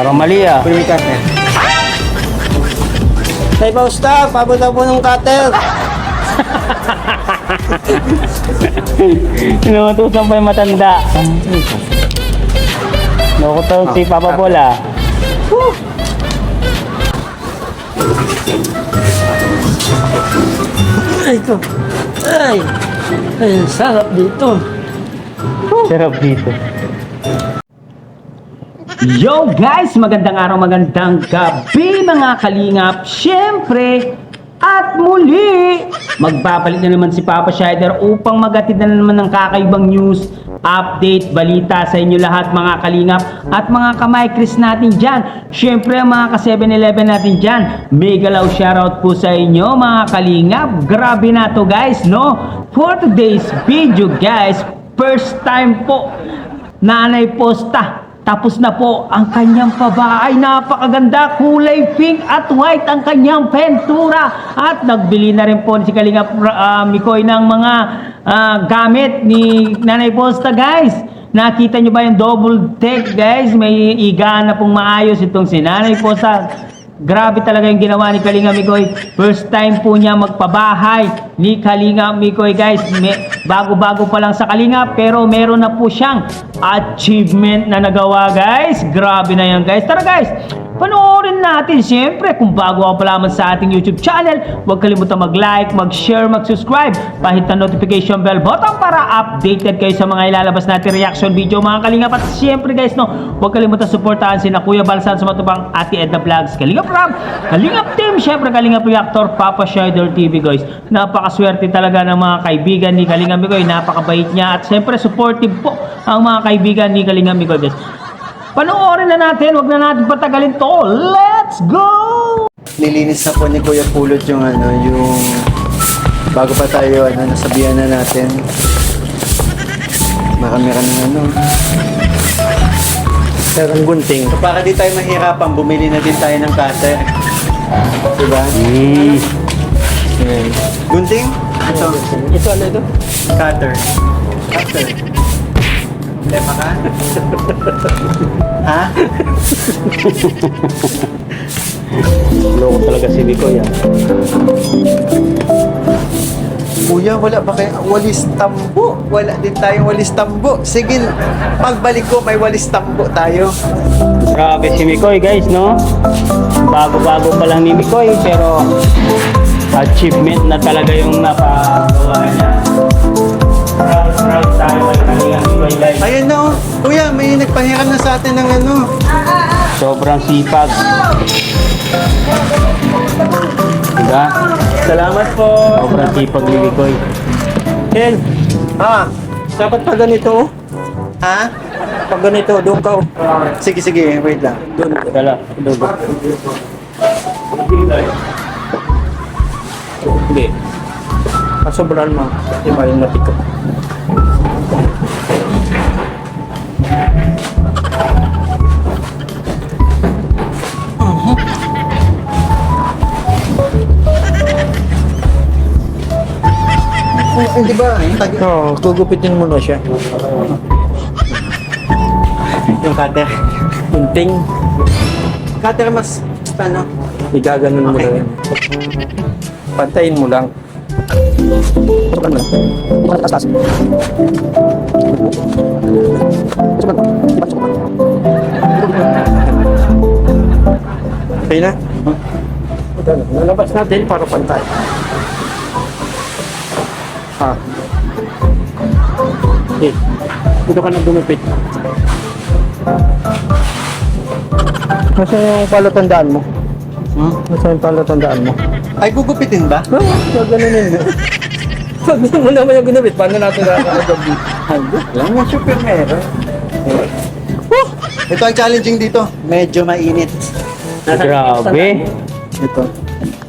Parang mali ah. Kunin mo yung cutter. Tay Pausta, papunta po ng cutter. Inuutusan pa yung matanda. Nakuto si Papa Bola. Ay, ito. Ay, sarap dito. Sarap dito. Yo guys! Magandang araw, magandang gabi mga kalingap. Siyempre, at muli, magbabalik na naman si Papa Shider upang magatid na naman ng kakaibang news, update, balita sa inyo lahat mga kalingap at mga kamay-kris natin dyan. Siyempre, mga ka-7-Eleven natin dyan. Mega love shoutout po sa inyo mga kalingap. Grabe na to guys, no? For today's video guys, first time po, Nanay Posta. Tapos na po ang kanyang pabahay, napakaganda, kulay pink at white ang kanyang pentura. At nagbili na rin po si Kalingap Mikoy ng mga gamit ni Nanay Posta guys. Nakita nyo ba yung double deck guys? May iga na pong maayos itong si Nanay Posta. Grabe talaga yung ginawa ni Kalingap Mikoy. First time po niya magpabahay ni Kalingap Mikoy guys. Bago-bago pa lang sa Kalingap pero meron na po siyang achievement na nagawa guys. Grabe na yan guys. Tara guys, panoorin natin. Siyempre, kung bago ako pa lamang sa ating YouTube channel, huwag kalimutan mag-like, mag-share, mag-subscribe. Pahit ang notification bell button para updated kayo sa mga ilalabas natin reaction video mga Kalingap. At siyempre guys, no, huwag kalimutan suportahan sina Kuya Balsan sa Matubang, Ate Edna Vlogs, Kalingap Ram, Kalingap Team, siyempre Kalingap Reactor, Papa Shider TV guys. Napakaswerte talaga ng mga kaibigan ni Kalingap Mikoy. Napakabait niya at siyempre supportive po ang mga kaibigan ni Kalingap Mikoy guys. Panoorin na natin, wag na natin patagalin to. Let's go! Nilinis na po ni Kuya Pulot yung yung bago pa tayo nasabihan na natin. Marami ka ng Sarang gunting. So, para di tayo mahirapan, bumili na din tayo ng cutter. Diba? Ayan. Gunting? Ito. Ito ano ito? Cutter. Cutter. Lema ka? Ha? Loko talaga si Mikoy ah. Kuya, wala ba kayo walis tambo? Wala din tayong walis tambo. Sige, pagbalik ko may walis tambo tayo. Grabe si Mikoy guys, no? Bago-bago pa lang ni Mikoy pero achievement na talaga yung napagawa niya. Proud tayo kay Kalingap Mikoy guys. Ayan na oh. Kuya, may nagpahiram na sa atin ng Sobrang sipag. Diba? Salamat po. Sobrang sipag ni Mikoy. Ken, dapat pag ganito, Ha? pag ganito, doon ka. Sige, sige. Wait lang. Doon. Dala, dugo. Hindi. Kasobrahan mo. Iba yung mati ko. Hindi ba? Oo, gugupitin mo na siya. Yung cutter. Gunting, Cutter mas, ano? igaganon mo Okay. lang. Pantayin mo lang. Sobrang lang. Taas-taas. Okay na? Ito na. Nalabas natin para pantay. Okay. Dito ka na dumipit. Nasa yung palatandaan mo? Nasa yung palatandaan mo? Ay, gugupitin ba? Gaganunin mo. Pag di mo naman yung ginamit, paano natin nakakagabi? Lang na super meron. Ito ang challenging dito. Medyo mainit. Grabe. Ito.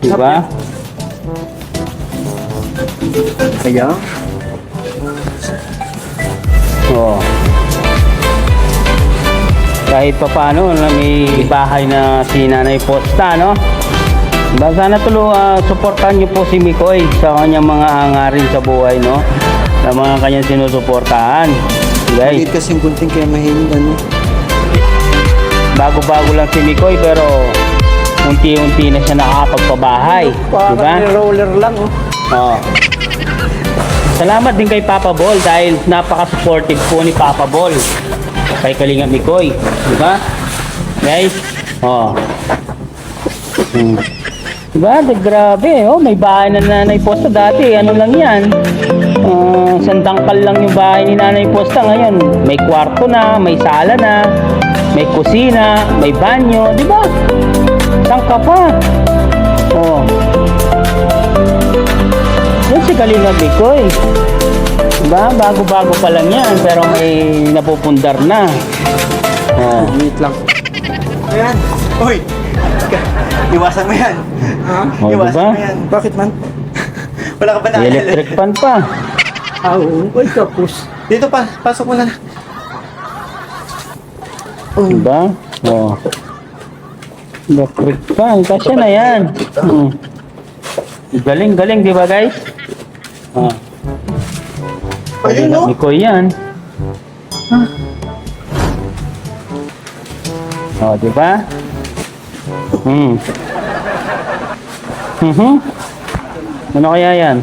Diba? Kaya? Oo. Kahit pa paano na may bahay na si Nanay Posta, no? Sana suportahan niyo po si Mikoy sa kanyang mga hangarin sa buhay, no? Sa mga kanyang sinusuportahan. Guys. Maliit kasing gunting kaya mahilig Bago-bago lang si Mikoy pero unti-unti na siya nakakapagpabahay. Parang Diba? roller lang, oh. Oo. Salamat din kay Papa Bol dahil napaka-supportive po ni Papa Bol kay Kalinga Mikoy. Diba? Guys? Oo. Diba? Grabe. Oh, may bahay na Nanay Posta dati. Ano lang yan? Sandangkal lang yung bahay ni Nanay Posta ngayon. May kwarto na, may sala na, may kusina, may banyo. Diba? Saan ka pa? Oh. Yan si Kalinga Mikoy. Diba? Bago-bago pa lang yan. Pero may napupundar na. Oh. Wait lang. Ayan. Uy! Iwasan mo yan. Ha? Oh, Iwasan diba? mo yan. Bakit man? Wala ka ba May na electric fan pa. Oo. Ay, tapos. Dito pa, pasok mo na. Diba? Oh. Electric fan. Kasi na yan. Galing, di ba guys? Ah. Ayun, no? Mikoy yan. Oh, di ba? Ano kaya yan?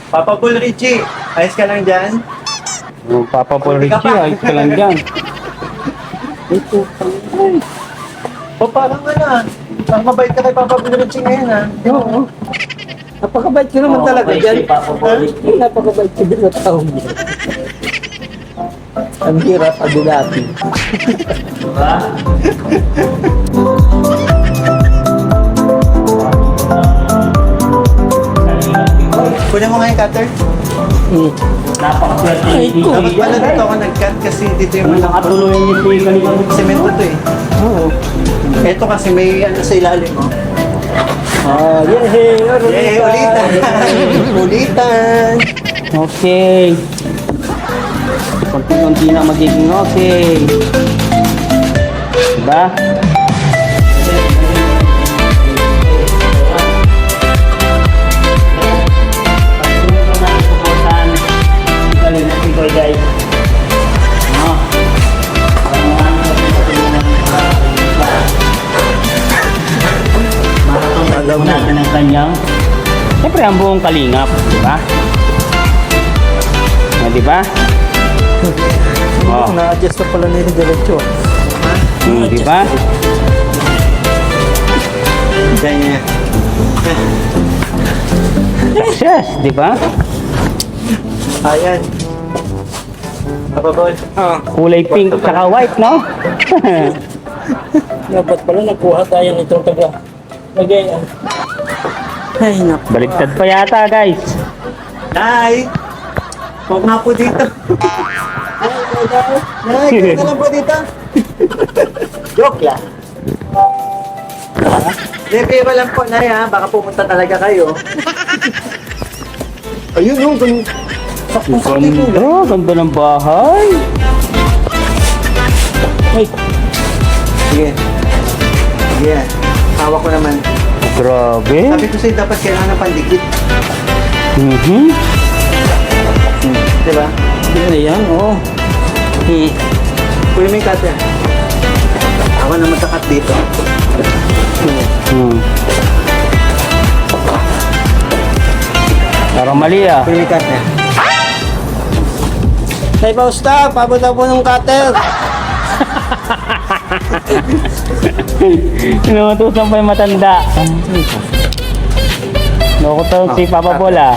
Papa Bull Richie, ayos ka lang dyan? Oh, Papa Paul Richie, ayos ka lang dyan. Ito. O parang ano, ang mabait ka kay Papa Bull Richie ngayon ha? Oo. Napakabait ko naman Oo, talaga mabait dyan. si Papa Boy. Napakabait ko din na tao mo. Ang hirap adulati. Diba? Kunin mo nga yung cutter. Napakaswerte Ay, ni ko. Dapat Mikoy pala yan. dito ako nag-cut kasi dito yung Ang mga nakatuloy niyo po yung Kalinga Mikoy. semento to eh. Oo. Ito kasi may ano sa ilalim mo. Ah, yay! Yay, ulitan! Ulitan! Okay. Konti-konti na magiging okay. Diba? Guys. Alam mo natin ang kanyang siyempre ang buong kalingap, di ba? Di ba? Oh. Na-adjust na pala nila diretso. Di ba? Ganyan. Yes, di ba? Ayan. Papa Bull. Kulay pink saka white, no? Dapat pala nakuha tayo nitong taga. Lagay. Ay, naku. Baliktad pa yata, guys. Nay! Huwag nga po dito. Nay, huwag ka lang po dito. Joke lang. Hindi, biro lang po, Nay, ha? Baka pupunta talaga kayo. Ayun, yung saktong-sakti ko. Ganda ng bahay. Ay, Sige. Sige. Hawak ko naman. Grabe. Sabi ko sa'yo, dapat kailangan ng pandikit. Diba? yun na yan, oo. Kunin mo yung cutter. Ako na magkakat dito. Parang mali ah. Kunin mo yung cutter. Nay Pausta, papunta po ng cutter. Inuutosan pa yung matanda. Loko to si Papa Bola.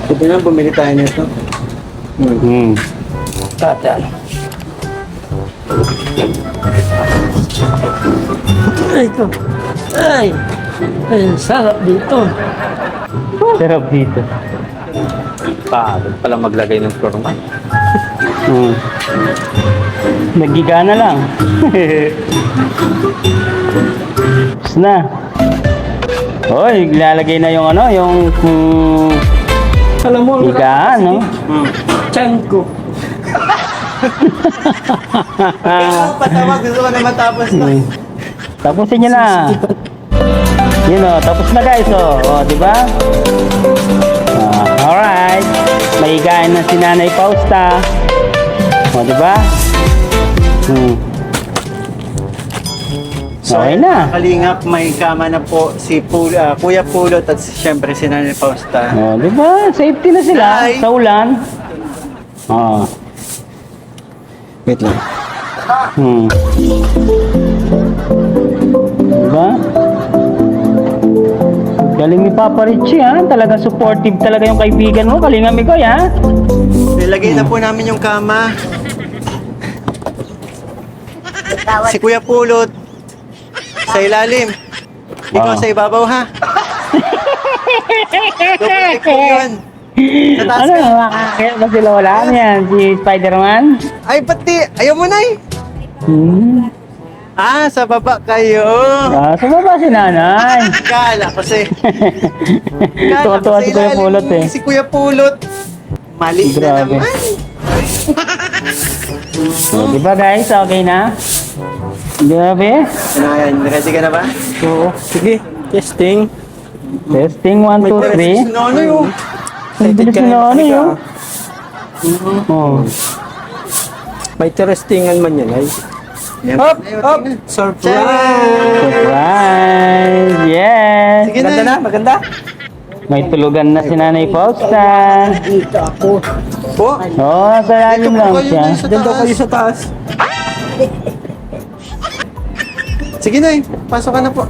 Sabi na, bumili tayo nito. Cutter. Ay, ito. Ay, ay, sarap dito. Sarap dito. Pagod pala maglagay ng forma. Nagigana lang. Tapos na. Hoy, ilalagay na yung ano, yung Alam mo, higaan, no? tiyan ko. Patawag, gusto ko na matapos to. Tapusin niyo na. Yun o, tapos na guys o. O, di ba? Alright. May higaan na si Nanay Pausta. O, diba? Okay na. Kalingap, may kama na po si Kuya Pulot at siyempre si Nanay Fausta. O, diba? Safety na sila Nay. sa ulan. O. Wait lang. Diba? Galing ni Papa Richie, ha? Talaga supportive talaga yung kaibigan mo. Kalinga Mikoy, ha? Nilagay na po namin yung kama. Si Kuya Pulot sa ilalim. Ikaw Ah. sa ibabaw, ha? Double check po yun. Sa taas Ano? ka. Makakakit ba sila wala? Yan, si Spider-Man? Ay, pati. Ayaw mo na eh. Sa baba kayo. Sa baba si nanay. Kala kasi. Kala Tuwa-tuwa si Kuya ilalim Pulot, eh. Si Kuya Pulot. Mali na Grabe. naman. So, di ba guys? Okay na? Grabe. Ayan, ready ka na ba? Oo. Sige, testing. Testing 1, 2, 3. Ano yun? Ang bilis ka na ano yun. Oh. May testingan man yan ay. Up! Up! Surprise! Surprise! Yes! Sige Maganda na, na. maganda. May tulugan na si Nanay Fausta. Po. Oh, sa lalim lang siya. Diyan daw kayo sa taas. Sige na eh. Pasok ka na po.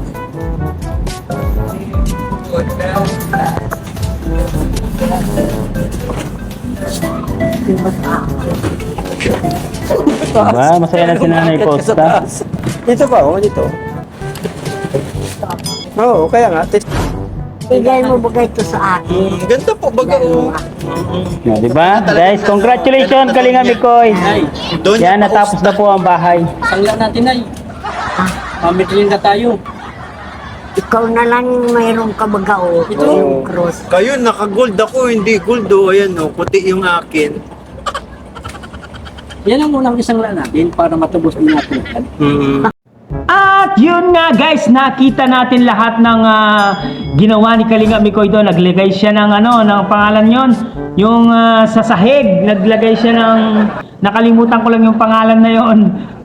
Diba? Masaya na si Nanay Akit ka sa Fausta. taas. Dito ba? Oo, dito. Oo, kaya nga. Bigay mo ba ito sa akin? Ganda po baga oh. Oh, diba? Guys, congratulations Kalinga Mikoy. Doon Yan, natapos na po ang bahay. Sangla natin ay. Pamitilin na tayo. Ikaw na lang mayroong kabagao. Ito yung cross. Kayo naka-gold ako, hindi gold oh. Ayan oh, puti yung akin. Yan ang unang isangla natin para matubos din natin. At yun nga guys, nakita natin lahat ng ginawa ni Kalinga Mikoy doon. Naglagay siya ng ng pangalan yon, yung sa sahig, naglagay siya ng, nakalimutan ko lang yung pangalan na yon.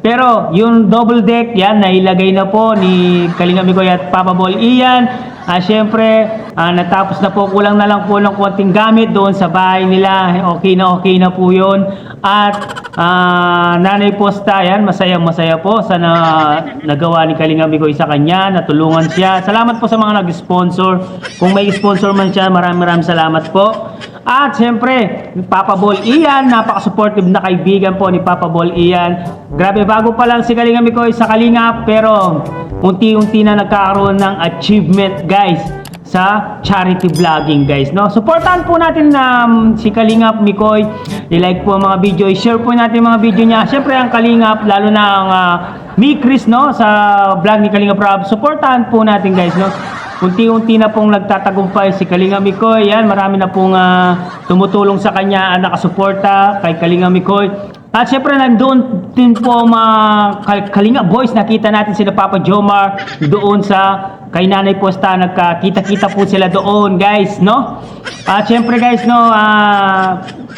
Pero yung double deck, yan, nailagay na po ni Kalinga Mikoy at Papa Bol Ian. Siyempre, natapos na po, kulang na lang po ng konting gamit doon sa bahay nila. Okay na po yun. At Nanay Fausta, yan, masaya po sa nagawa ni Kalinga Mikoy sa kanya, natulungan siya. Salamat po sa mga nag-sponsor. Kung may sponsor man siya, maraming salamat po. At siyempre, Papa Bol Ian, napaka-supportive na kaibigan po ni Papa Bol Ian. Grabe, bago pa lang si Kalinga Mikoy sa Kalingap, pero unti-unti na nagkakaroon ng achievement guys sa charity vlogging guys, no? Supportahan po natin si Kalingap Mikoy, i-like po ang mga video, i-share po natin mga video niya. Siyempre ang Kalingap, lalo na ang Mi Chris, no, sa vlog ni Kalingap Rob, supportahan po natin guys, no? Unti-unti na pong nagtatagumpay si Kalinga Mikoy. Yan, marami na pong tumutulong sa kanya, nakasuporta kay Kalinga Mikoy. At syempre nandoon din po mga Kalinga Boys, nakita natin sila Papa Jomar doon sa kay Nanay Fausta, nagkakita-kita po sila doon guys, no? At syempre guys, no,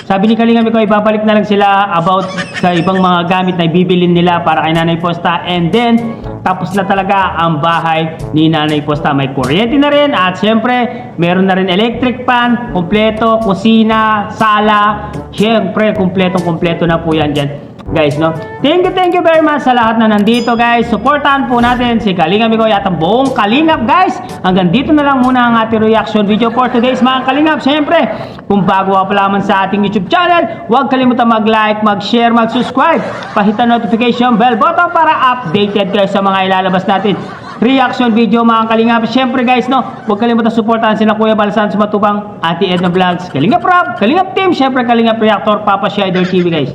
sabi ni Kalinga Mikoy, babalik na lang sila about sa ibang mga gamit na bibilin nila para kay Nanay Fausta, and then tapos na talaga ang bahay ni Nanay Fausta. May kuryente na rin at syempre meron na rin electric fan, kompleto, kusina, sala, syempre kompleto na po yan dyan guys, no? Thank you very much sa lahat na nandito guys. Supportahan po natin si Kalinga Mikoy at ang buong Kalingap guys. Hanggang dito na lang muna ang ating reaction video for today's mga Kalingap. Syempre, kung bago ka pa lamang sa ating YouTube channel, huwag kalimutan mag-like, mag-share, mag-subscribe, pahita notification bell button para updated kayo sa mga ilalabas natin reaction video mga Kalingap. Syempre guys, no, huwag kalimutan supportahan sila Kuya Balsan sa Matubang, Ate Edna Vlogs, Kalingap Rob, Kalingap Team, syempre Kalingap Reactor, Papa Shader TV guys.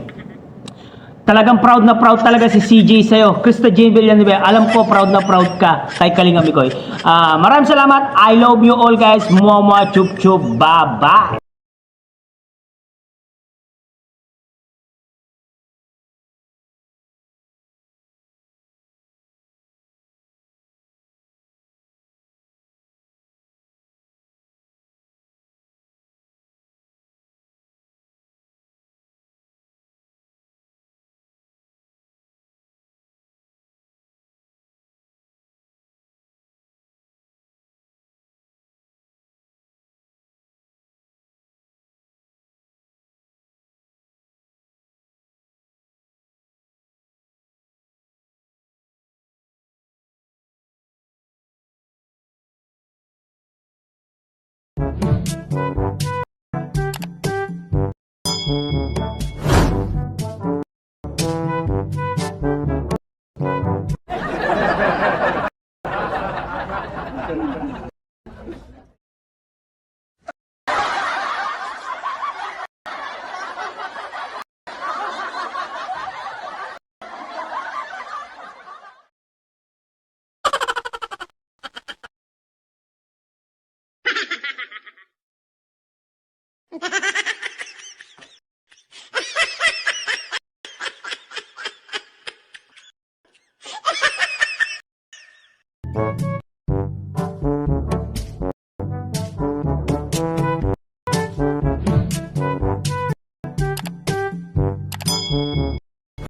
Talagang proud na proud talaga si CJ sa'yo. Krista Jane Villanueva, alam ko proud na proud ka kay Kalinga Mikoy. Maraming salamat. I love you all guys. Mwah, chup chup. Bye-bye.